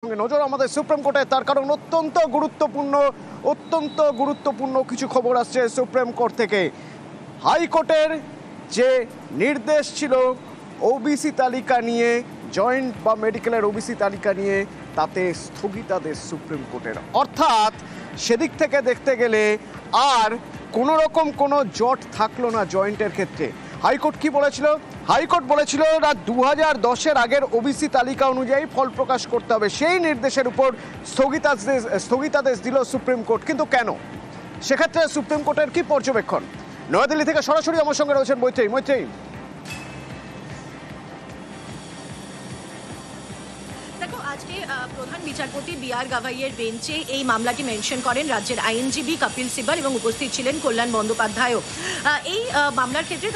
নজর আমাদের সুপ্রিম কোর্টে, তার কারণ অত্যন্ত গুরুত্বপূর্ণ কিছু খবর আসছে সুপ্রিম কোর্ট থেকে। হাইকোর্টের যে নির্দেশ ছিল ওবিসি তালিকা নিয়ে, জয়েন্ট বা মেডিকেলের ওবিসি তালিকা নিয়ে, তাতে স্থগিতাদেশ সুপ্রিম কোর্টের। অর্থাৎ সেদিক থেকে দেখতে গেলে আর কোনো রকম কোনো জট থাকলো না জয়েন্টের ক্ষেত্রে। হাইকোর্ট কি বলেছিল? হাইকোর্ট বলেছিল 2010-এর আগের ওবিসি তালিকা অনুযায়ী ফল প্রকাশ করতে হবে, সেই নির্দেশের উপর স্থগিতাদেশ দিল সুপ্রিম কোর্ট। কিন্তু কেন? সেক্ষেত্রে সুপ্রিম কোর্টের কি পর্যবেক্ষণ? নয়াদিল্লি থেকে সরাসরি আমার সঙ্গে রয়েছেন মৈত্রেয়ী। আজকে প্রধান বিচারপতি বি.আর. গাভাইয়ের বেঞ্চে এই মামলাটি মেনশন করেন রাজ্যের আইনজীবী কপিল সিবাল এবং উপস্থিত ছিলেন কল্যাণ বন্দ্যোপাধ্যায়ও। এই মামলার ক্ষেত্রে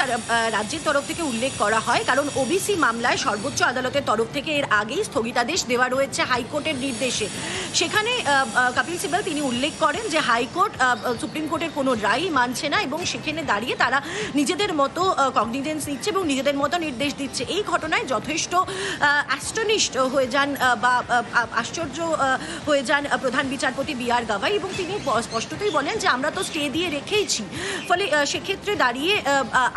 রাজ্যের তরফ থেকে উল্লেখ করা হয়, কারণ ওবিসি মামলায় সর্বোচ্চ আদালতের তরফ থেকে এর আগেই স্থগিতাদেশ দেওয়া রয়েছে হাইকোর্টের নির্দেশে। সেখানে কপিল সিবাল তিনি উল্লেখ করেন যে হাইকোর্ট সুপ্রিম কোর্টের কোনো রায় মানছে না এবং সেখানে দাঁড়িয়ে তারা নিজেদের মতো কগনিজেন্স দিচ্ছে এবং নিজেদের মতো নির্দেশ দিচ্ছে। এই ঘটনায় যথেষ্ট অ্যাস্টনিশড হয়ে যান বা আশ্চর্য হয়ে যান প্রধান বিচারপতি বি.আর. গাভাই, এবং তিনি স্পষ্টতই বলেন যে আমরা তো স্টে দিয়ে রেখেইছি, ফলে সেক্ষেত্রে দাঁড়িয়ে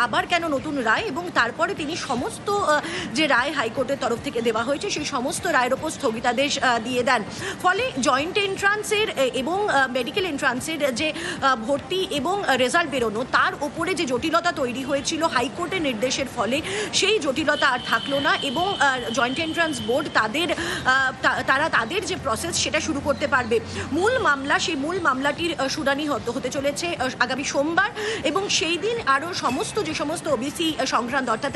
আবার কেন নতুন রায়, এবং তারপরে তিনি সমস্ত যে রায় হাইকোর্টের তরফ থেকে দেওয়া হয়েছে সেই সমস্ত রায়ের ওপর স্থগিতাদেশ দিয়ে দেন। ফলে জয়েন্ট এন্ট্রান্সের এবং মেডিকেল এন্ট্রান্সের যে ভর্তি এবং রেজাল্ট বেরোনো, তার ওপরে যে জটিলতা তৈরি হয়েছিল হাইকোর্টের নির্দেশের ফলে, সেই জটিলতা আর থাকলো না এবং জয়েন্ট এন্ট্রান্স বোর্ড তারা তাদের যে প্রসেস সেটা শুরু করতে পারবে। মূল মামলা, সেই মূল মামলাটির শুনানি হতে চলেছে আগামী সোমবার, এবং সেই দিন আরও যে সমস্ত ওবিসি সংক্রান্ত, অর্থাৎ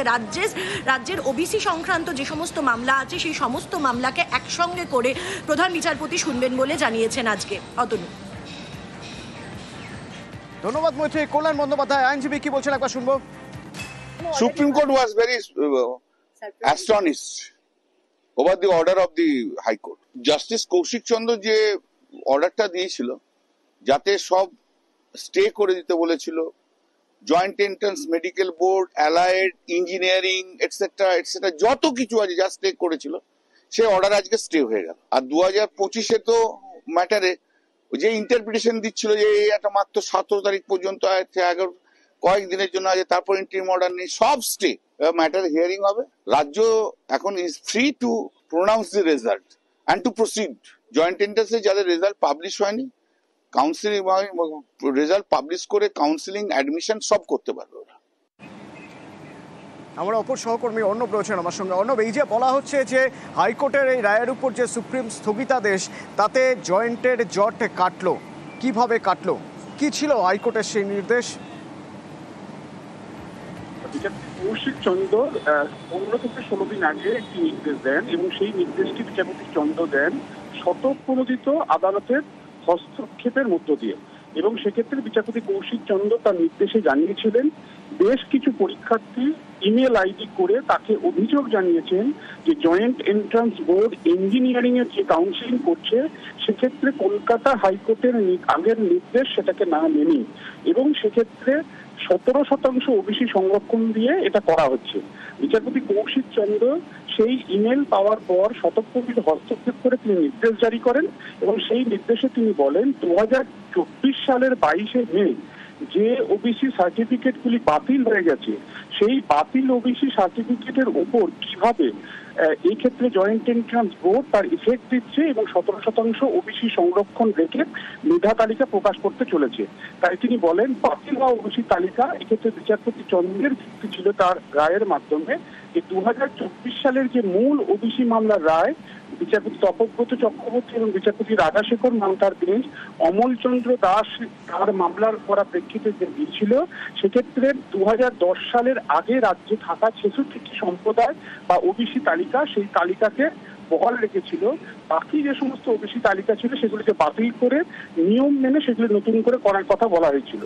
রাজ্যের ওবিসি সংক্রান্ত যে সমস্ত মামলা আছে সেই সমস্ত মামলাকে একসঙ্গে করে প্রধান বিচারপতি শুনবেন বলে জানিয়েছেন আজকে। অতনু, ধন্যবাদ মৈত্রেয়ী। কল্যাণ বন্দ্যোপাধ্যায় আইনজীবী কি বলছেন একবার শুনবো। Supreme Court was very astonished over the order of the High Court. Justice Kaushik চন্দ্র যে অর্ডারটা দিয়েছিল, যাতে সব স্টে করে দিতে বলেছিল, joint entrance, medical board, allied, engineering etcetera যত কিছু আছে যা স্টে করেছিল, সেই অর্ডার আজকে স্টে হয়ে গেল। আর 2025-এ তো ম্যাটারে যে ইন্টারপ্রিটেশন দিচ্ছিল যে একটা মাত্র 17 তারিখ পর্যন্ত কয়েকদিনের জন্য আছে, তারপর ইন্টারিম অর্ডার নেই, সব স্টে, ম্যাটার হিয়ারিং হবে। রাজ্য এখন is free to pronounce the result and to proceed. Joint এন্ট্রান্সে যাদের রেজাল্ট পাবলিশ হয়নি, কাউন্সিলিং রেজাল্ট পাবলিশ করে কাউন্সিলিং, অ্যাডমিশন সব করতে পারবে ওরা। আমার অপর সহকর্মী অর্ণব রয়েছেন আমার সঙ্গে। অর্ণব, এই যে বলা হচ্ছে যে হাইকোর্টের এই রায়ের উপর যে সুপ্রিম স্থগিতাদেশ, তাতে জয়েন্টের জট কাটলো, কিভাবে কাটলো, কি ছিল হাইকোর্টের সেই নির্দেশ? কৌশিক চন্দ্র 15 থেকে 16 দিন আগে একটি নির্দেশ দেন এবং সেই নির্দেশটি বিচারপতি চন্দ্র দেন স্বতঃপ্রণোদিত আদালতের হস্তক্ষেপের মধ্য দিয়ে, এবং সেক্ষেত্রে বিচারপতি কৌশিক চন্দ্র তার নির্দেশে জানিয়েছিলেন বেশ কিছু পরীক্ষার্থী ইমেল আইডি করে তাকে অভিযোগ জানিয়েছেন যে জয়েন্ট এন্ট্রান্স বোর্ড ইঞ্জিনিয়ারিং এর যে কাউন্সিলিং করছে সেক্ষেত্রে কলকাতা হাইকোর্টের আগের নির্দেশ সেটাকে না মেনে, এবং সেক্ষেত্রে 17% ওবিসি সংরক্ষণ দিয়ে এটা করা হচ্ছে। বিচারপতি কৌশিক চন্দ্র সেই ইমেল পাওয়ার পর স্বতঃপ্রণোদিত হস্তক্ষেপ করে তিনি নির্দেশ জারি করেন, এবং সেই নির্দেশে তিনি বলেন 2024 সালের 22শে মে যে ওবিসি সার্টিফিকেটগুলি বাতিল হয়ে গেছে, সেই বাতিল ওবিসি সার্টিফিকেটের উপর কিভাবে এই ক্ষেত্রে জয়েন্ট এন্ট্রান্স বোর্ড তার ইফেক্ট দিচ্ছে এবং 17% ওবিসি সংরক্ষণ রেখে মেধা তালিকা প্রকাশ করতে চলেছে। তাই তিনি বলেন বাতিল হওয়া ওবিসি তালিকা, এক্ষেত্রে বিচারপতি চন্দ্রের যুক্তি ছিল তার রায়ের মাধ্যমে যে 2024 সালের যে মূল ওবিসি মামলার রায় বিচারপতি তপব্রত চক্রবর্তী এবং বিচারপতি রাজাশেখর মান্তার বেঞ্চ অমলচন্দ্র দাস তার মামলার করা প্রেক্ষিতে যে দিয়েছিল, সেক্ষেত্রে 2010 সালের আগে রাজ্যে থাকা 66টি সম্প্রদায় বা ওবিসি তালিকা, সেই তালিকাকে বহাল রেখেছিল। বাকি যে সমস্ত ওবিসি তালিকা ছিল সেগুলিকে বাতিল করে নিয়ম মেনে সেগুলি নতুন করে করার কথা বলা হয়েছিল।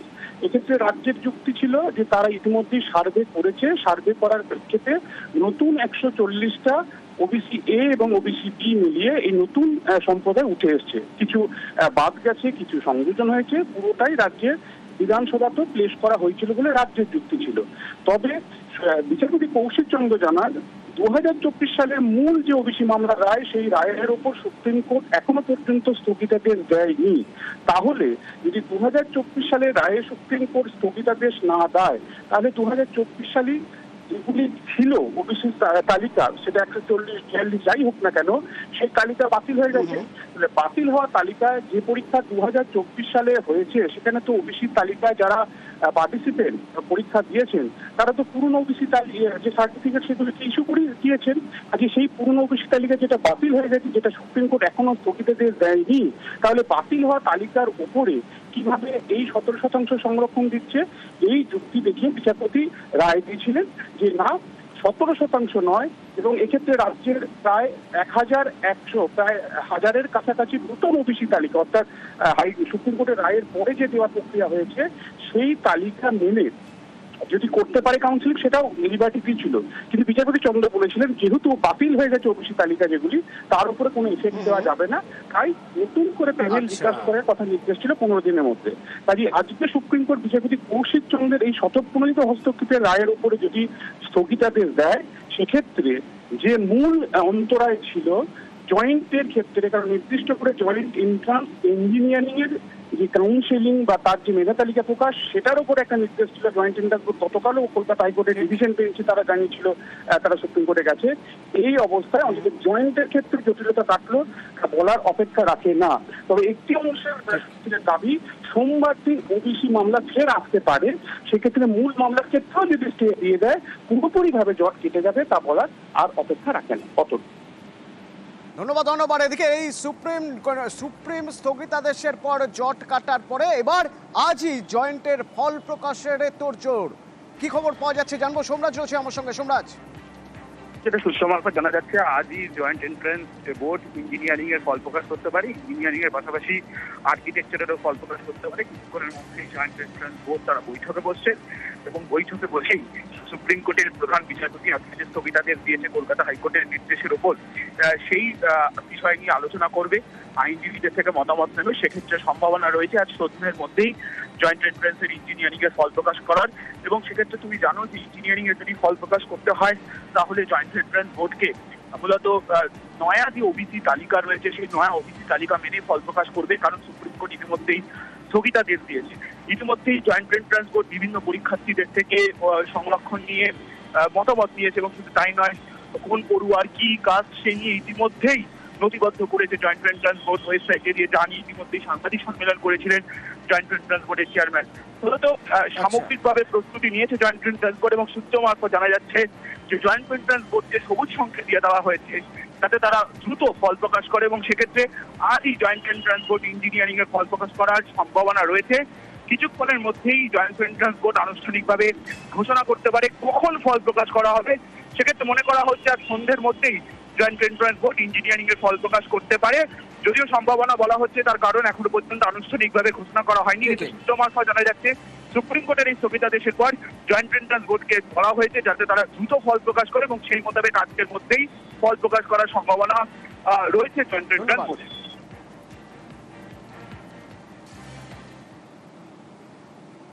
এক্ষেত্রে রাজ্যের যুক্তি ছিল যে তারা ইতিমধ্যেই সার্ভে করেছে, সার্ভে করার প্রেক্ষিতে নতুন 140টা ওবিসি এ এবং ওবিসি বি মিলিয়ে এই নতুন সম্প্রদায় উঠে এসছে। কিছু বাদ গেছে, কিছু সংযোজন হয়েছে, পুরোটাই রাজ্যের বিধানসভাতে প্লেস করা হয়েছিল বলে রাজ্যের যুক্তি ছিল। তবে বিচারপতি কৌশিক চন্দ্র জানান 2024 সালের মূল যে ওবিসি মামলার রায়, সেই রায়ের ওপর সুপ্রিম কোর্ট এখনো পর্যন্ত স্থগিতাদেশ দেয়নি। তাহলে যদি 2024 সালের রায়ে সুপ্রিম কোর্ট স্থগিতাদেশ না দেয়, তাহলে 2024 সালে যেগুলি ছিল ওবিসি তালিকা, সেটা 140, 42 যাই হোক না কেন, সেই তালিকা বাতিল হয়ে গেছে। বাতিল হওয়া তালিকায় যে পরীক্ষা 2024 সালে হয়েছে, সেখানে তো ওবিসি তালিকায় যারা পার্টিসিপেন্ট পরীক্ষা দিয়েছেন, তারা তো পুরনো ওবিসি যে সার্টিফিকেট সেগুলোকে ইস্যু করে দিয়েছেন। আজকে সেই পুরনো ওবিসি তালিকা যেটা বাতিল হয়ে গেছে, যেটা সুপ্রিম কোর্ট এখনো স্থগিতাদেশ দেয়নি, তাহলে বাতিল হওয়া তালিকার উপরে কিভাবে এই 17% সংরক্ষণ দিচ্ছে, এই যুক্তি দেখিয়ে বিচারপতি রায় দিয়েছিলেন যে না, 17% নয়, এবং এক্ষেত্রে রাজ্যের প্রায় 1100, প্রায় 1000-এর কাছাকাছি নতুন ওবিসি তালিকা, অর্থাৎ সুপ্রিম কোর্টের রায়ের পরে যে দেওয়া প্রক্রিয়া হয়েছে, সেই তালিকা মেনে যদি করতে পারে কাউন্সিলিং, সেটাও লিবার্টি ছিল। কিন্তু বিচারপতি চন্দ্র বলেছিলেন, যেহেতু বাতিল হয়ে গেছে ওবিসি তালিকা যেগুলি, তার উপরে কোনো ইফেক্ট দেওয়া যাবে না, তাই নতুন করে প্যানেল বিকাশ করার কথা নির্দেশ ছিল 15 দিনের মধ্যে। কাজে আজকে সুপ্রিম কোর্ট বিচারপতি কৌশিক চন্দ্রের এই স্বতঃপ্রণোদিত হস্তক্ষেপের রায়ের উপরে যদি স্থগিতাদেশ দেয়, সেক্ষেত্রে যে মূল অন্তরায় ছিল জয়েন্টের ক্ষেত্রে, কারণ নির্দিষ্ট করে জয়েন্ট এন্ট্রান্স ইঞ্জিনিয়ারিং এর যে কাউন্সিলিং বা তার যে মেধা তালিকা প্রকাশ, সেটার উপর একটা নির্দেশ ছিল জয়েন্ট এন্ট্রান্স বোর্ড। গতকালও কলকাতা হাইকোর্টের ডিভিশন বেঞ্চে তারা জানিয়েছিল তারা সুপ্রিম কোর্টে গেছে। এই অবস্থায় অন্তত জয়েন্টের ক্ষেত্রে জটিলতা কাটলো বলার অপেক্ষা রাখে না। তবে একটি অংশের দাবি, সোমবার দিন ওবিসি মামলা ফের আসতে পারে, সেক্ষেত্রে মূল মামলার ক্ষেত্রেও যদি স্টে দিয়ে দেয়, পুরোপুরিভাবে জট কেটে যাবে, তা বলার আর অপেক্ষা রাখে না। অতএব ধন্যবাদ। এদিকে এই সুপ্রিম স্থগিতাদেশের পর, জট কাটার পরে এবার আজই জয়েন্টের ফল প্রকাশের তোড়জোড়। কি খবর পাওয়া যাচ্ছে জানবো, সোমরাজ রয়েছে আমার সঙ্গে। সোমরাজ, যেটা সূত্র মারফত জানা যাচ্ছে, আজই জয়েন্ট এন্ট্রান্স বোর্ড ইঞ্জিনিয়ারিং এর ফল প্রকাশ করতে পারে। ইঞ্জিনিয়ারিং এর পাশাপাশি আর্কিটেকচারেরও ফল প্রকাশ করতে পারে। কিছুক্ষণের মধ্যেই জয়েন্ট এন্ট্রান্স বোর্ড তারা বৈঠকে বসছে, এবং বৈঠকে বসেই সুপ্রিম কোর্টের প্রধান বিচারপতি আজকে যে স্থগিতাদেশ দিয়েছে কলকাতা হাইকোর্টের নির্দেশের ওপর, সেই বিষয় নিয়ে আলোচনা করবে, আইনজীবীদের থেকে মতামত নেবে। সেক্ষেত্রে সম্ভাবনা রয়েছে আজ 14 দিনের মধ্যেই জয়েন্ট এন্ট্রান্সের ইঞ্জিনিয়ারিং এর ফল প্রকাশ করার। এবং সেক্ষেত্রে তুমি জানো যে ইঞ্জিনিয়ারিং এর যদি ফল প্রকাশ করতে হয়, তাহলে জয়েন্ট এন্ট্রান্স বোর্ডকে মূলত নয়া যে ওবিসি তালিকা রয়েছে, সেই নয়া ওবিসি তালিকা মেনে ফল প্রকাশ করবে। কারণ সুপ্রিম কোর্ট ইতিমধ্যেই স্থগিতাদেশ দিয়েছে। ইতিমধ্যেই জয়েন্ট এন্ট্রান্স বোর্ড বিভিন্ন পরীক্ষার্থীদের থেকে সংরক্ষণ নিয়ে মতামত নিয়েছে, এবং শুধু তাই নয়, কোন পড়ুয়ার কি কাজ সেই নিয়ে ইতিমধ্যেই নথিবদ্ধ করেছে জয়েন্ট এন্ট্রান্স বোর্ড ওয়েবসাইটে দিয়ে, জানিয়ে ইতিমধ্যেই সাংবাদিক সম্মেলন করেছিলেন জয়েন্ট এন্ট্রান্স বোর্ডের চেয়ারম্যান। মূলত সামগ্রিকভাবে প্রস্তুতি নিয়েছে জয়েন্ট এন্ট্রান্স বোর্ড, এবং সূত্র মারফত জানা যাচ্ছে যে জয়েন্ট এন্ট্রান্স বোর্ড যে সবুজ সংকেত দিয়ে দেওয়া হয়েছে, তাতে তারা দ্রুত ফল প্রকাশ করে, এবং সেক্ষেত্রে আজই জয়েন্ট এন্ট্রান্স বোর্ড ইঞ্জিনিয়ারিং এর ফল প্রকাশ করার সম্ভাবনা রয়েছে। কিছুক্ষণের মধ্যেই জয়েন্ট এন্ট্রান্স বোর্ড আনুষ্ঠানিকভাবে ঘোষণা করতে পারে কখন ফল প্রকাশ করা হবে। সেক্ষেত্রে মনে করা হচ্ছে আজ সন্ধ্যের মধ্যেই জয়েন্ট এন্ট্রান্স বোর্ড ইঞ্জিনিয়ারিং এর ফল প্রকাশ করতে পারে। যদিও সম্ভাবনা বলা হচ্ছে, তার কারণ এখনো পর্যন্ত আনুষ্ঠানিকভাবে ঘোষণা করা হয়নি। সূত্র মারফত জানা যাচ্ছে সুপ্রিম কোর্টের এই স্থগিতাদেশের পর জয়েন্ট এন্ট্রান্স বোর্ডকে বলা হয়েছে যাতে তারা দ্রুত ফল প্রকাশ করে, এবং সেই মোতাবেক আজকের মধ্যেই ফল প্রকাশ করার সম্ভাবনা রয়েছে জয়েন্ট এন্ট্রান্স বোর্ডে।